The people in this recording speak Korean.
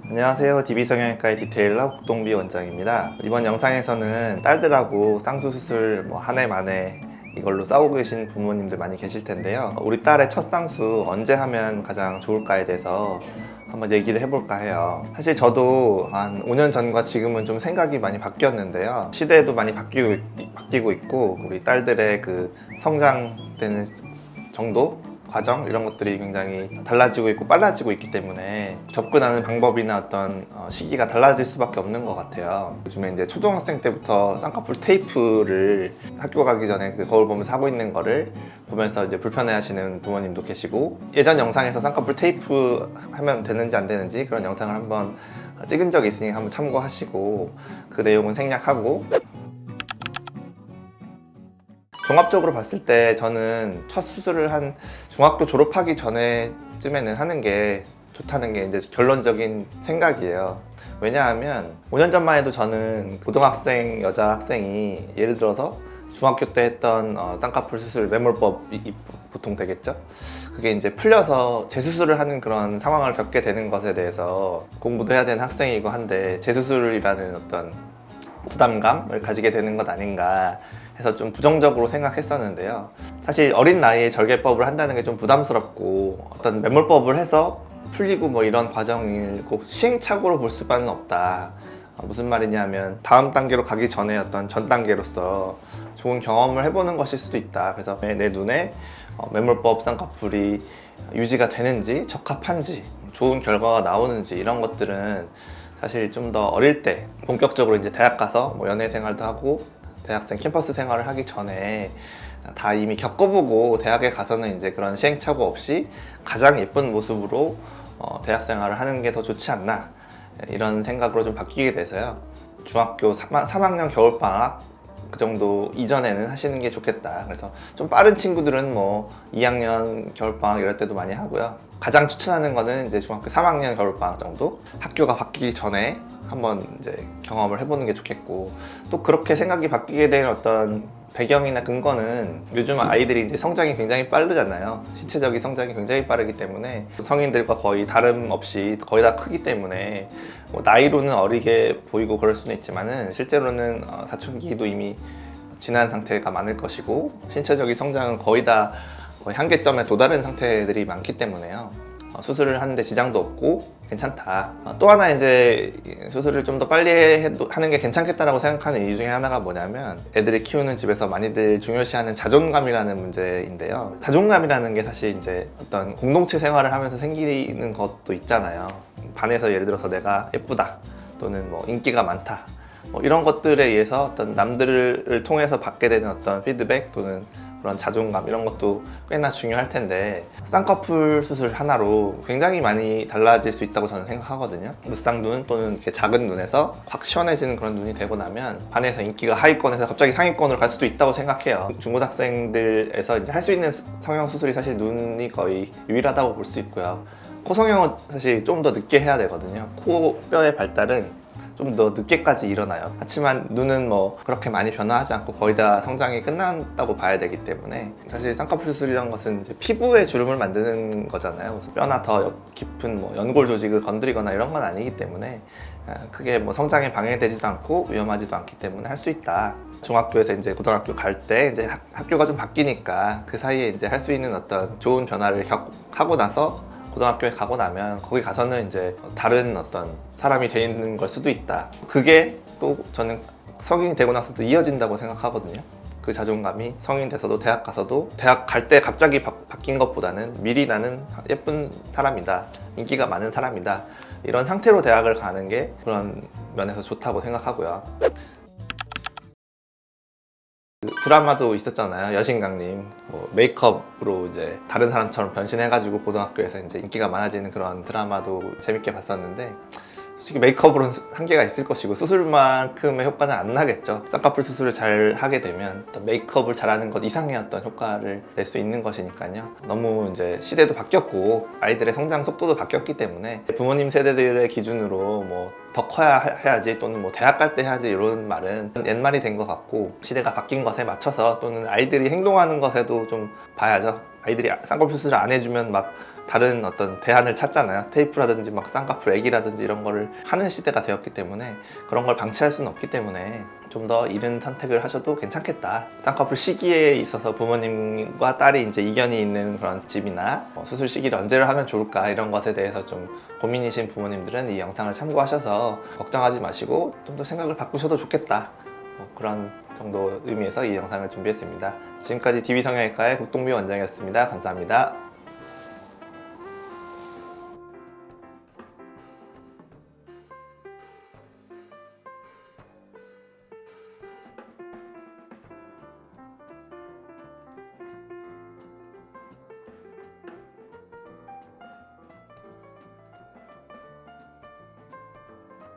안녕하세요. DB성형외과의 디테일러 국동비 원장입니다. 이번 영상에서는 딸들하고 쌍수 수술 한 해 만에 이걸로 싸우고 계신 부모님들 많이 계실 텐데요. 우리 딸의 첫 쌍수 언제 하면 가장 좋을까에 대해서 한번 얘기를 해볼까 해요. 사실 저도 한 5년 전과 지금은 좀 생각이 많이 바뀌었는데요. 시대도 많이 바뀌고 있고 우리 딸들의 그 성장되는 정도? 과정 이런 것들이 굉장히 달라지고 있고 빨라지고 있기 때문에 접근하는 방법이나 어떤 시기가 달라질 수밖에 없는 것 같아요. 요즘에 이제 초등학생 때부터 쌍꺼풀 테이프를 학교 가기 전에 그 거울 보면서 하고 있는 거를 보면서 이제 불편해하시는 부모님도 계시고, 예전 영상에서 쌍꺼풀 테이프 하면 되는지 안 되는지 그런 영상을 한번 찍은 적이 있으니 한번 참고하시고 그 내용은 생략하고, 종합적으로 봤을 때 저는 첫 수술을 한 중학교 졸업하기 전에쯤에는 하는 게 좋다는 게 이제 결론적인 생각이에요. 왜냐하면 5년 전만 해도 저는 고등학생 여자 학생이 예를 들어서 중학교 때 했던 쌍꺼풀 수술 매몰법이 보통 되겠죠? 그게 이제 풀려서 재수술을 하는 그런 상황을 겪게 되는 것에 대해서 공부도 해야 되는 학생이고 한데 재수술이라는 어떤 부담감을 가지게 되는 것 아닌가 해서 좀 부정적으로 생각했었는데요. 사실 어린 나이에 절개법을 한다는 게 좀 부담스럽고 어떤 매몰법을 해서 풀리고 이런 과정을 꼭 시행착오로 볼 수만은 없다. 무슨 말이냐면 다음 단계로 가기 전에 어떤 전 단계로서 좋은 경험을 해보는 것일 수도 있다. 그래서 내 눈에 매몰법 쌍꺼풀이 유지가 되는지 적합한지 좋은 결과가 나오는지 이런 것들은 사실 좀 더 어릴 때 본격적으로 이제 대학 가서 연애 생활도 하고 대학생 캠퍼스 생활을 하기 전에 다 이미 겪어보고 대학에 가서는 이제 그런 시행착오 없이 가장 예쁜 모습으로 대학 생활을 하는 게 더 좋지 않나, 이런 생각으로 좀 바뀌게 돼서요. 중학교 3학년 겨울방학 그 정도 이전에는 하시는 게 좋겠다. 그래서 좀 빠른 친구들은 2학년 겨울방학 이럴 때도 많이 하고요. 가장 추천하는 거는 이제 중학교 3학년 겨울방학 정도, 학교가 바뀌기 전에 한번 이제 경험을 해보는 게 좋겠고, 또 그렇게 생각이 바뀌게 된 어떤 배경이나 근거는 요즘 아이들이 이제 성장이 굉장히 빠르잖아요. 신체적인 성장이 굉장히 빠르기 때문에 성인들과 거의 다름없이 거의 다 크기 때문에 나이로는 어리게 보이고 그럴 수는 있지만은 실제로는 사춘기도 이미 지난 상태가 많을 것이고 신체적인 성장은 거의 한계점에 도달한 상태들이 많기 때문에요. 수술을 하는데 지장도 없고 괜찮다. 또 하나 이제 수술을 좀 더 빨리 하는 게 괜찮겠다라고 생각하는 이유 중에 하나가 뭐냐면, 애들이 키우는 집에서 많이들 중요시하는 자존감이라는 문제인데요. 자존감이라는 게 사실 이제 어떤 공동체 생활을 하면서 생기는 것도 있잖아요. 반에서 예를 들어서 내가 예쁘다 또는 인기가 많다 이런 것들에 의해서 어떤 남들을 통해서 받게 되는 어떤 피드백 또는 그런 자존감, 이런 것도 꽤나 중요할 텐데 쌍꺼풀 수술 하나로 굉장히 많이 달라질 수 있다고 저는 생각하거든요. 무쌍눈 또는 이렇게 작은 눈에서 확 시원해지는 그런 눈이 되고 나면 반에서 인기가 하위권에서 갑자기 상위권으로 갈 수도 있다고 생각해요. 중고등학생들에서 이제 할 수 있는 성형 수술이 사실 눈이 거의 유일하다고 볼 수 있고요. 코 성형은 사실 좀 더 늦게 해야 되거든요. 코뼈의 발달은 좀 더 늦게까지 일어나요. 하지만 눈은 그렇게 많이 변화하지 않고 거의 다 성장이 끝난다고 봐야 되기 때문에, 사실 쌍꺼풀 수술이라는 것은 이제 피부에 주름을 만드는 거잖아요. 그래서 뼈나 더 깊은 연골 조직을 건드리거나 이런 건 아니기 때문에 크게 성장에 방해되지도 않고 위험하지도 않기 때문에 할 수 있다. 중학교에서 이제 고등학교 갈 때 이제 학교가 좀 바뀌니까 그 사이에 이제 할 수 있는 어떤 좋은 변화를 하고 나서 고등학교에 가고 나면 거기 가서는 이제 다른 어떤 사람이 되는 걸 수도 있다. 그게 또 저는 성인이 되고 나서도 이어진다고 생각하거든요. 그 자존감이 성인 돼서도 대학 가서도, 대학 갈 때 갑자기 바뀐 것보다는 미리 나는 예쁜 사람이다, 인기가 많은 사람이다, 이런 상태로 대학을 가는 게 그런 면에서 좋다고 생각하고요. 드라마도 있었잖아요. 여신강님 메이크업으로 이제 다른 사람처럼 변신해가지고 고등학교에서 이제 인기가 많아지는 그런 드라마도 재밌게 봤었는데, 솔직히 메이크업으로는 한계가 있을 것이고 수술만큼의 효과는 안 나겠죠. 쌍꺼풀 수술을 잘 하게 되면 또 메이크업을 잘하는 것 이상의 어떤 효과를 낼 수 있는 것이니까요. 너무 이제 시대도 바뀌었고 아이들의 성장 속도도 바뀌었기 때문에 부모님 세대들의 기준으로 더 커야 해야지 또는 대학 갈 때 해야지 이런 말은 옛말이 된 것 같고, 시대가 바뀐 것에 맞춰서 또는 아이들이 행동하는 것에도 좀 봐야죠. 아이들이 쌍꺼풀 수술을 안 해주면 다른 어떤 대안을 찾잖아요. 테이프라든지 막 쌍꺼풀 액이라든지 이런 거를 하는 시대가 되었기 때문에 그런 걸 방치할 수는 없기 때문에 좀 더 이른 선택을 하셔도 괜찮겠다. 쌍꺼풀 시기에 있어서 부모님과 딸이 이제 이견이 있는 그런 집이나 수술 시기를 언제로 하면 좋을까 이런 것에 대해서 좀 고민이신 부모님들은 이 영상을 참고하셔서 걱정하지 마시고 좀 더 생각을 바꾸셔도 좋겠다. 그런 정도 의미에서 이 영상을 준비했습니다. 지금까지 DB성형외과의 국동비 원장이었습니다. 감사합니다.